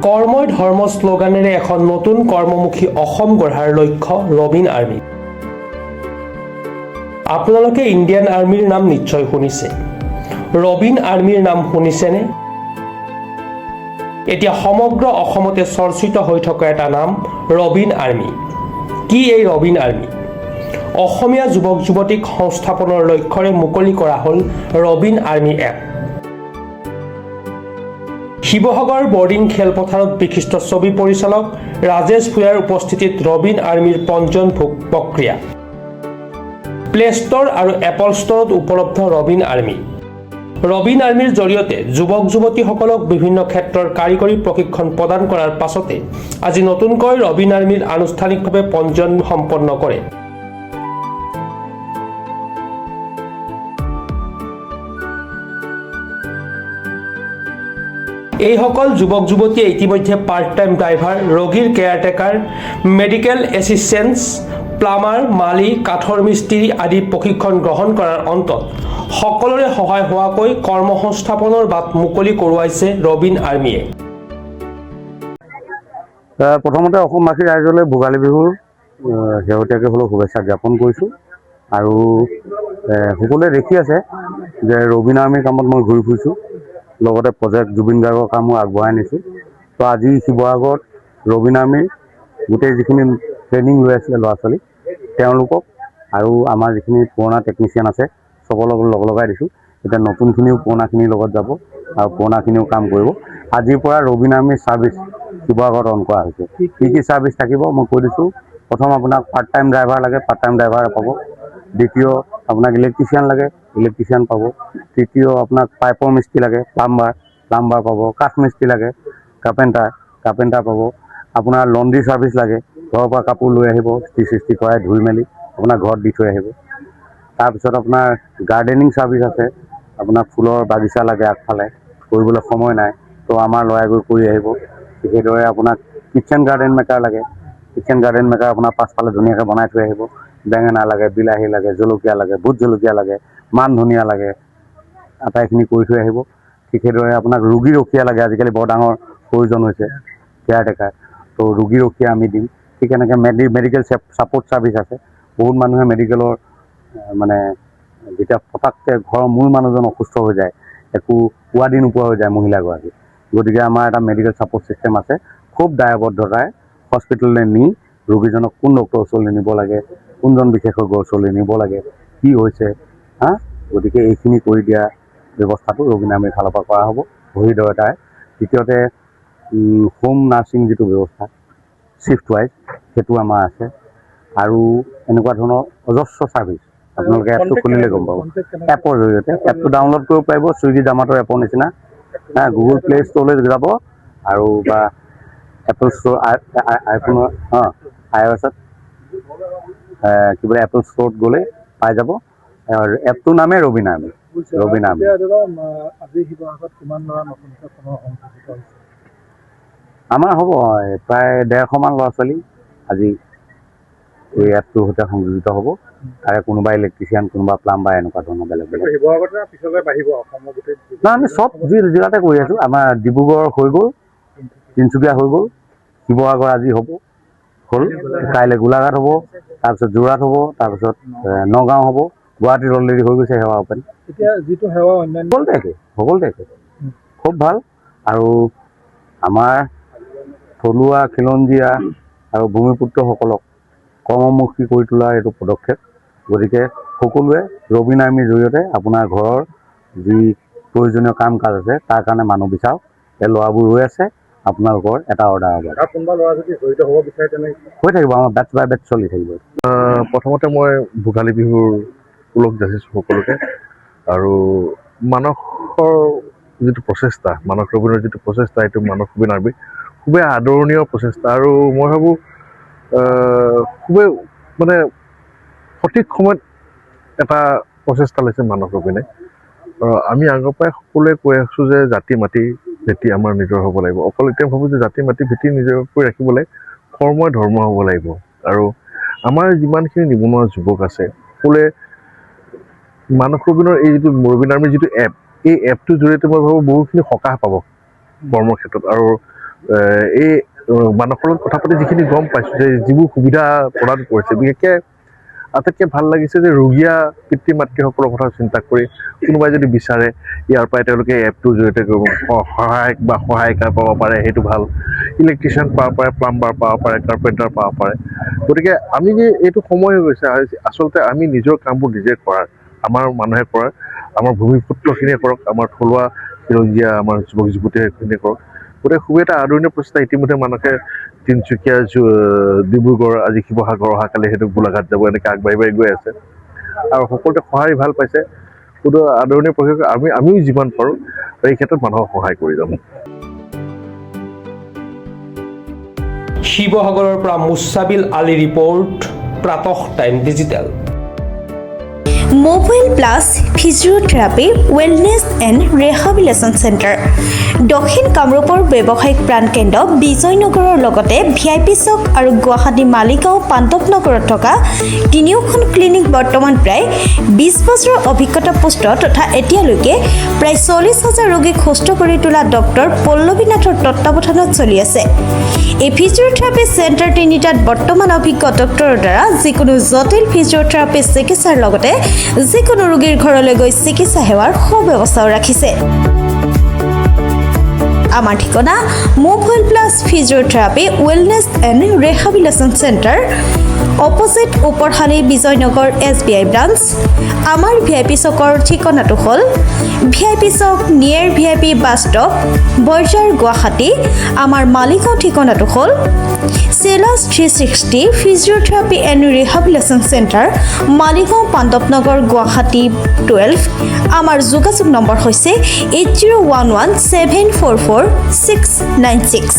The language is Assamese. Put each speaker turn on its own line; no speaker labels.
কৰ্মই ধৰ্ম শ্লোগানেৰে এখন নতুন কৰ্মমুখী অসম গঢ়াৰ লক্ষ্য ৰবিন আৰ্মি। আপোনালোকে ইণ্ডিয়ান আৰ্মিৰ নাম নিশ্চয় শুনিছে। ৰবিন আৰ্মিৰ নাম শুনিছেনে? এতিয়া সমগ্ৰ অসমতে চৰ্চিত হৈ থকা এটা নাম ৰবিন আৰ্মি। কি এই ৰবিন আৰ্মি? অসমীয়া যুৱক যুৱতীক সংস্থাপনৰ লক্ষ্যৰে মুকলি কৰা হ'ল Robin army app. Sivasagar boarding খেলপথাৰত বিশিষ্ট ছবি পৰিচালক ৰাজেশ ভূঞাৰ উপস্থিতিত ৰবিন আৰ্মিৰ পঞ্জীয়ন প্ৰক্ৰিয়া। প্লে ষ্ট'ৰ আৰু এপল ষ্ট'ৰত উপলব্ধ ৰবিন আৰ্মি। ৰবিন আৰ্মিৰ জৰিয়তে যুৱক যুৱতীসকলক বিভিন্ন ক্ষেত্ৰৰ কাৰিকৰী প্ৰশিক্ষণ প্ৰদান কৰাৰ পাছতে আজি নতুনকৈ ৰবিন আৰ্মিৰ আনুষ্ঠানিকভাৱে পঞ্জীয়ন সম্পন্ন কৰে। এইসকল যুৱক যুৱতীয়ে ইতিমধ্যে পাৰ্ট টাইম ড্ৰাইভাৰ, ৰোগীৰ কেয়াৰটেকাৰ, মেডিকেল এছিষ্টেণ্ট, প্লামাৰ, মালী, কাঠৰ মিস্ত্ৰী আদি প্ৰশিক্ষণ গ্ৰহণ কৰাৰ অন্তত সকলোৰে সহায় হোৱাকৈ কৰ্মসংস্থাপনৰ বাট মুকলি কৰোৱাইছে ৰবিন আৰ্মিয়ে।
প্ৰথমতে অসমবাসী ৰাইজলৈ ভোগালী বিহুৰ শেহতীয়াকৈ হ'লেও শুভেচ্ছা জ্ঞাপন কৰিছোঁ। আৰু সকলোৱে দেখি আছে যে ৰবিন আৰ্মিৰ কামত মই ঘূৰি ফুৰিছোঁ, লগতে প্ৰজেক্ট জুবিন গাৰ্গৰ কামো আগবঢ়াই নিছোঁ। তো আজি শিৱসাগৰত ৰবিন আৰ্মিৰ গোটেই যিখিনি ট্ৰেইনিং লৈ আছিলে ল'ৰা ছোৱালী, তেওঁলোকক আৰু আমাৰ যিখিনি পুৰণা টেকনিচিয়ান আছে চবৰ লগত লগ লগাই দিছোঁ। এতিয়া নতুনখিনিও পুৰণাখিনিৰ লগত যাব আৰু পুৰণাখিনিও কাম কৰিব। আজিৰ পৰা ৰবিন আৰ্মিৰ ছাৰ্ভিচ শিৱসাগৰত অন কৰা হৈছে। কি কি ছাৰ্ভিচ থাকিব মই কৈ দিছোঁ। প্ৰথম আপোনাক পাৰ্ট টাইম ড্ৰাইভাৰ লাগে, পাৰ্ট টাইম ড্ৰাইভাৰ পাব। দ্বিতীয় আপোনাক ইলেক্ট্ৰিচিয়ান লাগে, ইলেক্ট্ৰিচিয়ান পাব। তৃতীয় আপোনাক পাইপৰ মিস্ত্ৰী লাগে, প্লাম্বাৰ পাব। কাঠ মিস্ত্ৰী লাগে, কাৰ্পেণ্টাৰ পাব। আপোনাৰ লণ্ড্ৰি ছাৰ্ভিচ লাগে, ঘৰৰ পৰা কাপোৰ লৈ আহিব, ইস্ত্ৰি কৰাই ধুই মেলি আপোনাৰ ঘৰত দি থৈ আহিব। তাৰপিছত আপোনাৰ গাৰ্ডেনিং ছাৰ্ভিচ আছে, আপোনাৰ ফুলৰ বাগিচা লাগে, আগফালে কৰিবলৈ সময় নাই, তো আমাৰ ল'ৰাই গৈ কৰি আহিব। সেইদৰে আপোনাক কিটচেন গাৰ্ডেন মেকাৰ লাগে, কিটচেন গাৰ্ডেন মেকাৰ আপোনাৰ পাছফালে ধুনীয়াকৈ বনাই থৈ আহিব। বেঙেনা লাগে, বিলাহী লাগে, জলকীয়া লাগে, ভোট জলকীয়া লাগে, মান ধনিয়া লাগে, আটাইখিনি কৰি থৈ আহিব। ঠিক সেইদৰে আপোনাক ৰোগী ৰখীয়া লাগে, আজিকালি বৰ ডাঙৰ প্ৰয়োজন হৈছে কেয়াৰটেকাৰ, তো ৰোগী ৰখীয়া আমি দিম। ঠিক এনেকৈ মেডিকেল ছাপোৰ্ট ছাৰ্ভিচ আছে। বহুত মানুহে মেডিকেলৰ মানে যেতিয়া পটককৈ ঘৰৰ মূল মানুহজন অসুস্থ হৈ যায়, একো উপাধি নোপোৱা হৈ যায় মহিলাগৰাকী, গতিকে আমাৰ এটা মেডিকেল ছাপোৰ্ট ছিষ্টেম আছে। খুব দায়বদ্ধতাৰে হস্পিটেললৈ নি ৰোগীজনক কোন ডক্টৰৰ ওচৰলৈ নিব লাগে, কোনজন বিশেষজ্ঞৰ ওচৰলৈ নিব লাগে, কি হৈছে গতিকে এইখিনি কৰি দিয়া ব্যৱস্থাটো ৰবিন আৰ্মিৰ ফালৰ পৰা কৰা হ'ব ভৰিদৰতাই। দ্বিতীয়তে হোম নাৰ্ছিং যিটো ব্যৱস্থা শ্বিফ্ট ৱাইজ, সেইটো আমাৰ আছে। আৰু এনেকুৱা ধৰণৰ অজস্ৰ ছাৰ্ভিচ আপোনালোকে এপটো খুলিলে গম পাব। এপৰ জৰিয়তে এপটো ডাউনলোড কৰিব পাৰিব, ছুইগি জামাটৰ এপৰ নিচিনা। গুগল প্লে ষ্ট'ৰলৈ যাব আৰু বা এপল ষ্ট'ৰ আইফোনৰ iOS-ত কিবা এপল ষ্ট'ৰত গ'লে পাই যাব। এপটোৰ নামে ৰবিন আৰ্মি। ৰবিন আৰ্মি আমাৰ হ'ব প্ৰায় 150মান ল'ৰা ছোৱালী আজি এই এপটোৰ সৈতে সংযোজিত হ'ব। তাৰে কোনোবা ইলেক্ট্ৰিচিয়ান, কোনোবা প্লাম্বাৰ, এনেকুৱা ধৰণৰ বেলেগ বেলেগ। নাই, আমি চব জিলাতে কৰি আছোঁ। আমাৰ ডিব্ৰুগড় হৈ গ'ল, তিনিচুকীয়া হৈ গ'ল, শিৱসাগৰ আজি হ'ল, কাইলৈ গোলাঘাট হ'ব, তাৰপিছত যোৰহাট হ'ব, তাৰপিছত নগাঁও হ'ব, গুৱাহাটীত অলৰেডি হৈ গৈছে সেৱা অপেন। সকলোতে একে খুব ভাল। আৰু আমাৰ থলুৱা খিলঞ্জীয়া আৰু ভূমিপুত্ৰসকলক কৰ্মমুখী কৰি তোলাৰ এইটো পদক্ষেপ। গতিকে সকলোৱে ৰবিন আৰ্মিৰ জৰিয়তে আপোনাৰ ঘৰৰ যি প্ৰয়োজনীয় কাম কাজ আছে তাৰ কাৰণে মানুহ বিচাৰক। এই ল'ৰাবোৰ ৰৈ আছে, আপোনালোকৰ এটা অৰ্ডাৰ হ'ব। কোনোবা ল'ৰা যদি জড়িত হ'ব বিচাৰে তেনে হৈ থাকিব, আমাৰ বেটছ বাই বেটছ চলি থাকিব।
প্ৰথমতে মই ভোগালী বিহুৰ ওলগ যাচিছোঁ সকলোকে। আৰু মানসৰ যিটো প্ৰচেষ্টা, মানস ৰবিনৰ যিটো প্ৰচেষ্টা, এইটো মানস ৰবিন আৰ্মি খুবেই আদৰণীয় প্ৰচেষ্টা। আৰু মই ভাবোঁ খুবেই মানে সঠিক সময়ত এটা প্ৰচেষ্টা লৈছে মানস ৰবিনে। আমি আগৰ পৰাই সকলোৱে কৈ আছোঁ যে জাতি মাটি ভেটি আমাৰ নিজৰ হ'ব লাগিব। অকল এতিয়া ভাবোঁ যে জাতি মাটি ভেটি নিজৰ কৰি ৰাখিবলৈ কৰ্মই ধৰ্ম হ'ব লাগিব। আৰু আমাৰ যিমানখিনি নিবনুৱা যুৱক আছে সকলোৱে মানস ৰবিনৰ এই যিটো ৰবিন আৰ্মিৰ যিটো এপ, এই এপটোৰ জৰিয়তে মই ভাবোঁ বহুখিনি সকাহ পাব কৰ্মৰ ক্ষেত্ৰত। আৰু এই মানসৰ লগত কথা পাতি যিখিনি গম পাইছোঁ যে যিবোৰ সুবিধা প্ৰদান কৰিছে, বিশেষকৈ আটাইতকৈ ভাল লাগিছে যে ৰোগীয়া পিতৃ মাতৃসকলৰ কথা চিন্তা কৰি কোনোবাই যদি বিচাৰে ইয়াৰ পৰাই তেওঁলোকে এপটোৰ জৰিয়তে সহায়ক বা সহায়িকা পাব পাৰে, সেইটো ভাল। ইলেক্ট্ৰিচিয়ান পাব পাৰে, প্লাম্বাৰ পাব পাৰে, কাৰ্পেণ্টাৰ পাব পাৰে। গতিকে আমি যে এইটো সময় হৈ গৈছে আচলতে আমি নিজৰ কামবোৰ নিজে কৰাৰ, আমাৰ মানুহে কৰাৰ, আমাৰ ভূমিপুত্ৰখিনিয়ে কৰক, আমাৰ থলুৱা সেউজীয়া আমাৰ যুৱক যুৱতীখিনিয়ে কৰক। গতিকে খুবেই এটা আদৰণীয় প্ৰচেষ্টা। ইতিমধ্যে মানুহে তিনিচুকীয়া, ডিব্ৰুগড়, আজি শিৱসাগৰ, অহাকালি সেইটো গোলাঘাট যাব, এনেকৈ আগবাঢ়ি গৈ আছে আৰু সকলোতে সঁহাৰি ভাল পাইছে। কোনো আদৰণীয় প্ৰচেষ্টা আমিও যিমান পাৰোঁ এই ক্ষেত্ৰত মানুহক সহায় কৰি যাম।
শিৱসাগৰৰ পৰা Musabil Ali report, Pratah time digital.
Mobile plus physiotherapy wellness and rehabilitation centre দক্ষিণ কামৰূপৰ ব্যৱসায়িক প্ৰাণকেন্দ্ৰ বিজয়নগৰৰ লগতে VIP চক আৰু গুৱাহাটী মালিগাঁও পাণ্ডৱনগৰত থকা তিনিওখন ক্লিনিক বৰ্তমান প্ৰায় 20 বছৰৰ অভিজ্ঞতা পুষ্ট তথা এতিয়ালৈকে প্ৰায় 40,000 ৰোগীক সুস্থ কৰি তোলা ডক্টৰ পল্লৱী নাথৰ তত্ত্বাৱধানত চলি আছে। এই ফিজিঅ'থেৰাপি চেণ্টাৰ তিনিটাত বৰ্তমান অভিজ্ঞ ডক্টৰৰ দ্বাৰা যিকোনো জটিল ফিজিঅ'থেৰাপি চিকিৎসাৰ লগতে যিকোনো ৰোগীৰ ঘৰলৈ গৈ চিকিৎসা সেৱাৰ সুব্যৱস্থাও ৰাখিছে। আমাৰ ঠিকনা mobile plus physiotherapy wellness and rehabilitation centre, opposite Uparshali Bijoynagar SBI branch. আমাৰ VIP চকৰ ঠিকনাটো হ'ল VIP Chowk near VIP bus stop, Borjhar, Guwahati. আমাৰ মালিগাঁও ঠিকনাটো হ'ল চেলাছ 360 physiotherapy and rehabilitation centre, Maligaon Pandavnagar, Guwahati 12। আমাৰ যোগাযোগ নম্বৰ হৈছে 8011744696।